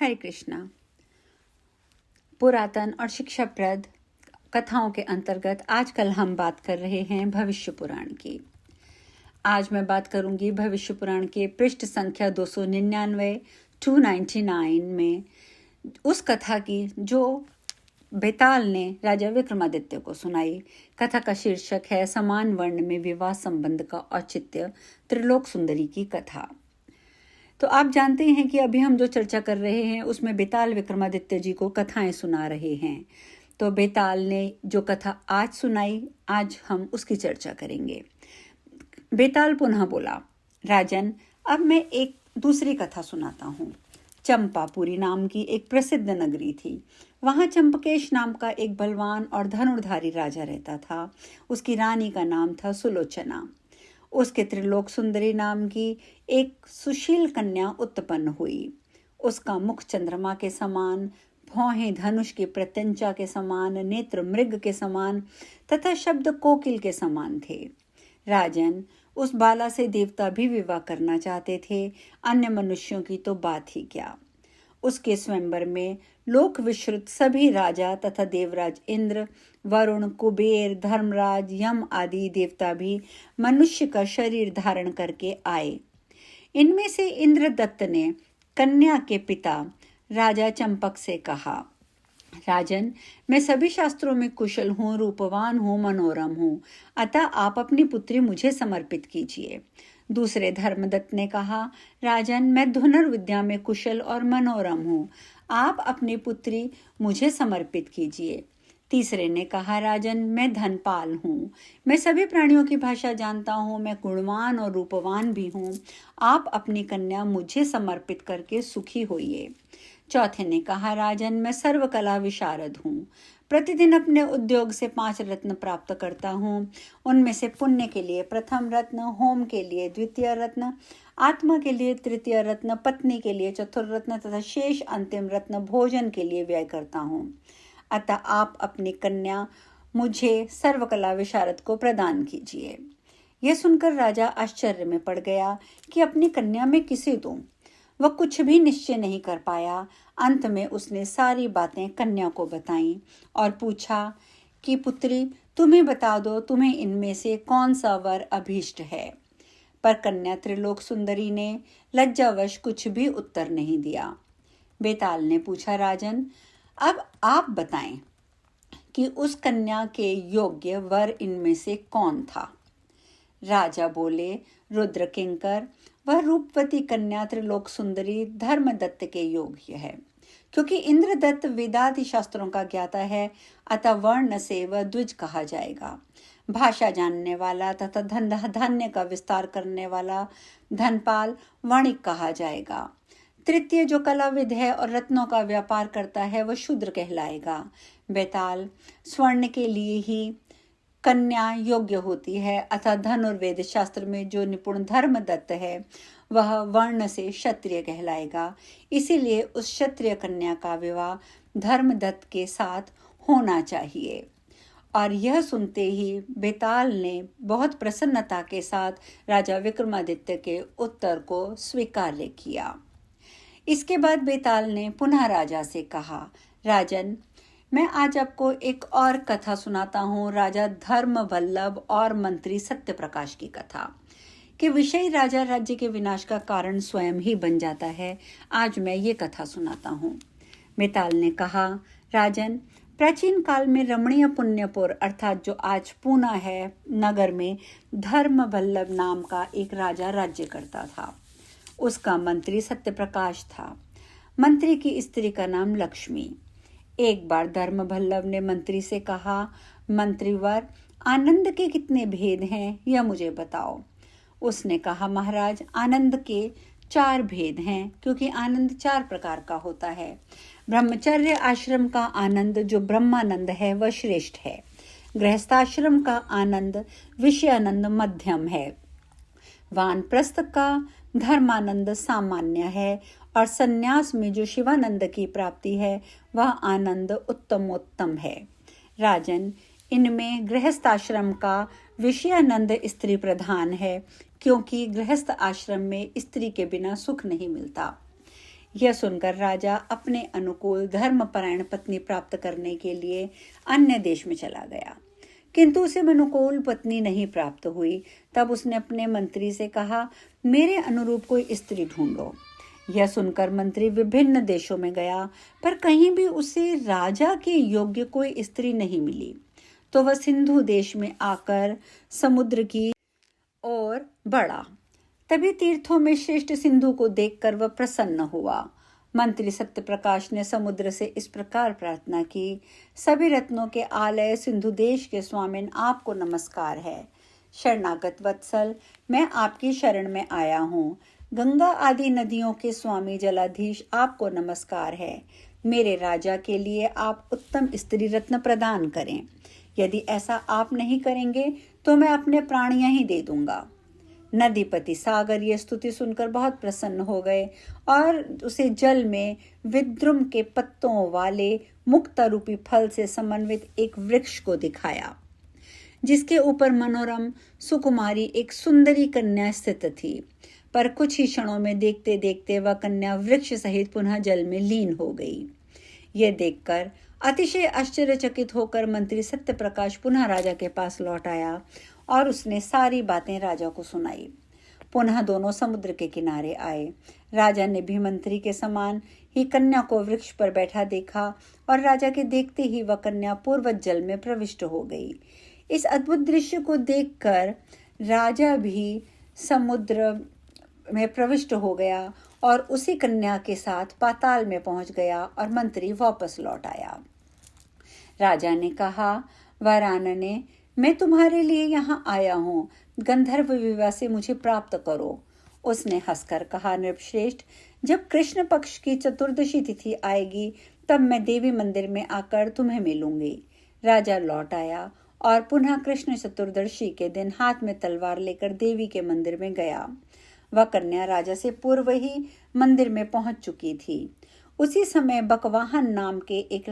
हरे कृष्णा। पुरातन और शिक्षाप्रद कथाओं के अंतर्गत आजकल हम बात कर रहे हैं भविष्य पुराण की। आज मैं बात करूंगी भविष्य पुराण के पृष्ठ संख्या 299 299 में उस कथा की जो बेताल ने राजा विक्रमादित्य को सुनाई। कथा का शीर्षक है समान वर्ण में विवाह संबंध का औचित्य, त्रिलोक सुंदरी की कथा। तो आप जानते हैं कि अभी हम जो चर्चा कर रहे हैं उसमें बेताल विक्रमादित्य जी को कथाएं सुना रहे हैं। तो बेताल ने जो कथा आज सुनाई, आज हम उसकी चर्चा करेंगे। बेताल पुनः बोला, राजन, अब मैं एक दूसरी कथा सुनाता हूँ। चंपापुरी नाम की एक प्रसिद्ध नगरी थी। वहां चंपकेश नाम का एक बलवान और धनुर्धारी राजा रहता था। उसकी रानी का नाम था सुलोचना। उसके त्रिलोक सुंदरी नाम की एक सुशील कन्या उत्पन्न हुई। उसका मुख चंद्रमा के समान, भौहें धनुष की प्रत्यंचा के समान, नेत्र मृग के समान तथा शब्द कोकिल के समान थे। राजन, उस बाला से देवता भी विवाह करना चाहते थे, अन्य मनुष्यों की तो बात ही क्या। उसके स्वयंवर में लोक विश्रुत सभी राजा तथा देवराज इंद्र, वरुण, कुबेर, धर्मराज, यम आदि देवता भी मनुष्य का शरीर धारण करके आए। इनमें से इंद्रदत्त ने कन्या के पिता राजा चंपक से कहा, राजन, मैं सभी शास्त्रों में कुशल हूँ, रूपवान हूँ, मनोरम हूँ, अतः आप अपनी पुत्री मुझे समर्पित कीजिए। दूसरे धर्मदत्त ने कहा, राजन, मैं धनुर्विद्या में कुशल और मनोरम हूँ, आप अपनी पुत्री मुझे समर्पित कीजिए। तीसरे ने कहा, राजन, मैं धनपाल हूँ, मैं सभी प्राणियों की भाषा जानता हूँ, मैं गुणवान और रूपवान भी हूँ, आप अपनी कन्या मुझे समर्पित करके सुखी होइए। चौथे ने कहा, राजन, मैं सर्वकला विशारद हूँ, प्रतिदिन अपने उद्योग से 5 रत्न प्राप्त करता हूँ। उनमें से पुण्य के लिए प्रथम रत्न, होम के लिए द्वितीय रत्न, आत्मा के लिए तृतीय रत्न, पत्नी के लिए चतुर्थ रत्न तथा शेष अंतिम रत्न भोजन के लिए व्यय करता हूँ। अतः आप अपनी कन्या मुझे सर्वकला विशारद को प्रदान कीजिए। यह सुनकर राजा आश्चर्य में पड़ गया कि अपनी कन्या में किसे दूं। वह कुछ भी निश्चय नहीं कर पाया। अंत में उसने सारी बातें कन्या को बताईं और पूछा कि पुत्री, तुम्हें बता दो, तुम्हें इनमें से कौन सा वर अभीष्ट है। पर कन्या त्रिलोक सुंदरी ने लज्जावश कुछ भी उत्तर नहीं दिया। बेताल ने पूछा, राजन, अब आप बताएं कि उस कन्या के योग्य वर इनमें से कौन था। राजा बोले, रुद्र किंकर, वह रूपवती कन्या त्रिलोक सुंदरी धर्मदत्त के योग्य है, क्योंकि इंद्रदत्त वेदादि शास्त्रों का ज्ञाता है, अतः वर्ण से वह द्विज कहा जाएगा। भाषा जानने वाला तथा धान्य का विस्तार करने वाला धनपाल वणिक कहा जाएगा। तृतीय जो कलाविद है और रत्नों का व्यापार करता है वह शूद्र कहलाएगा। बेताल, स्वर्ण के लिए ही कन्या योग्य होती है, अतः धनुर्वेद शास्त्र में जो निपुण धर्मदत्त है वह वर्ण से क्षत्रिय कहलाएगा। इसीलिए उस क्षत्रिय कन्या का विवाह धर्मदत्त के साथ होना चाहिए। और यह सुनते ही बेताल ने बहुत प्रसन्नता के साथ राजा विक्रमादित्य के उत्तर को स्वीकार किया। इसके बाद बेताल ने पुनः राजा से कहा, राजन, मैं आज आपको एक और कथा सुनाता हूँ, राजा धर्मवल्लभ और मंत्री सत्यप्रकाश की कथा कि विषयी राजा राज्य के विनाश का कारण स्वयं ही बन जाता है। आज मैं ये कथा सुनाता हूँ। बेताल ने कहा, राजन, प्राचीन काल में रमणीय पुण्यपुर अर्थात जो आज पूना है नगर में धर्मवल्लभ नाम का एक राजा राज्य करता था। उसका मंत्री सत्यप्रकाश था। मंत्री की स्त्री का नाम लक्ष्मी। एक बार धर्मवल्लभ ने मंत्री से कहा, मंत्रीवर, आनंद के कितने भेद हैं यह मुझे बताओ। उसने कहा, महाराज, आनंद के 4 भेद हैं, क्योंकि आनंद 4 प्रकार का होता है। ब्रह्मचर्य आश्रम का आनंद जो ब्रह्मानंद है वह श्रेष्ठ है। गृहस्थाश्रम का आनंद विषयानंद मध्यम है। वानप्रस्थ का धर्मानंद सामान्य है और सन्यास में जो शिवानंद की प्राप्ति है वह आनंद उत्तमोत्तम है। राजन, इनमें गृहस्थ आश्रम का विषयानंद स्त्री प्रधान है, क्योंकि गृहस्थ आश्रम में स्त्री के बिना सुख नहीं मिलता। यह सुनकर राजा अपने अनुकूल धर्मपरायण पत्नी प्राप्त करने के लिए अन्य देश में चला गया, किंतु उसे अनुकूल पत्नी नहीं प्राप्त हुई। तब उसने अपने मंत्री से कहा, मेरे अनुरूप कोई स्त्री ढूंढो। यह सुनकर मंत्री विभिन्न देशों में गया, पर कहीं भी उसे राजा के योग्य कोई स्त्री नहीं मिली। तो वह सिंधु देश में आकर समुद्र की ओर बढ़ा। तभी तीर्थों में श्रेष्ठ सिंधु को देखकर वह प्रसन्न हुआ। मंत्री सत्यप्रकाश ने समुद्र से इस प्रकार प्रार्थना की, सभी रत्नों के आलय सिंधु देश के स्वामिन, आपको नमस्कार है। शरणागत वत्सल, मैं आपकी शरण में आया हूँ। गंगा आदि नदियों के स्वामी जलाधीश, आपको नमस्कार है। मेरे राजा के लिए आप उत्तम स्त्री रत्न प्रदान करें। यदि ऐसा आप नहीं करेंगे तो मैं अपने प्राण यहीं दे दूंगा। नदीपति सागर ये स्तुति सुनकर बहुत प्रसन्न हो गए और उसे जल में विद्रुम के पत्तों वाले मुक्ता रूपी फल से समन्वित एक वृक्ष को दिखाया, जिसके ऊपर मनोरम सुकुमारी एक सुंदरी कन्या स्थित थी। पर कुछ ही क्षणों में देखते देखते वह कन्या वृक्ष सहित पुनः जल में लीन हो गई। यह देखकर अतिशय आश्चर्यचकित होकर मंत्री सत्यप्रकाश पुनः राजा के पास लौट आया और उसने सारी बातें राजा को सुनाई। पुनः दोनों समुद्र के किनारे आए। राजा ने भी मंत्री के समान ही कन्या को वृक्ष पर बैठा देखा और राजा के देखते ही वह कन्या पूर्वज जल में प्रविष्ट हो गई। इस अद्भुत दृश्य को देखकर राजा भी समुद्र में प्रविष्ट हो गया और उसी कन्या के साथ पाताल में पहुंच गया और मंत्री वापस लौट आया। राजा ने कहा, वरानने, मैं तुम्हारे लिए यहाँ आया हूँ, गंधर्व विवाह से मुझे प्राप्त करो। उसने हंसकर कहा, नृपश्रेष्ठ, जब कृष्ण पक्ष की चतुर्दशी तिथि आएगी तब मैं देवी मंदिर में आकर तुम्हें मिलूंगी। राजा लौट आया और पुनः कृष्ण चतुर्दशी के दिन हाथ में तलवार लेकर देवी के मंदिर में गया। वह कन्या राजा से पूर्व ही मंदिर में पहुंच चुकी थी। उसी समय बकवाहन नाम के एक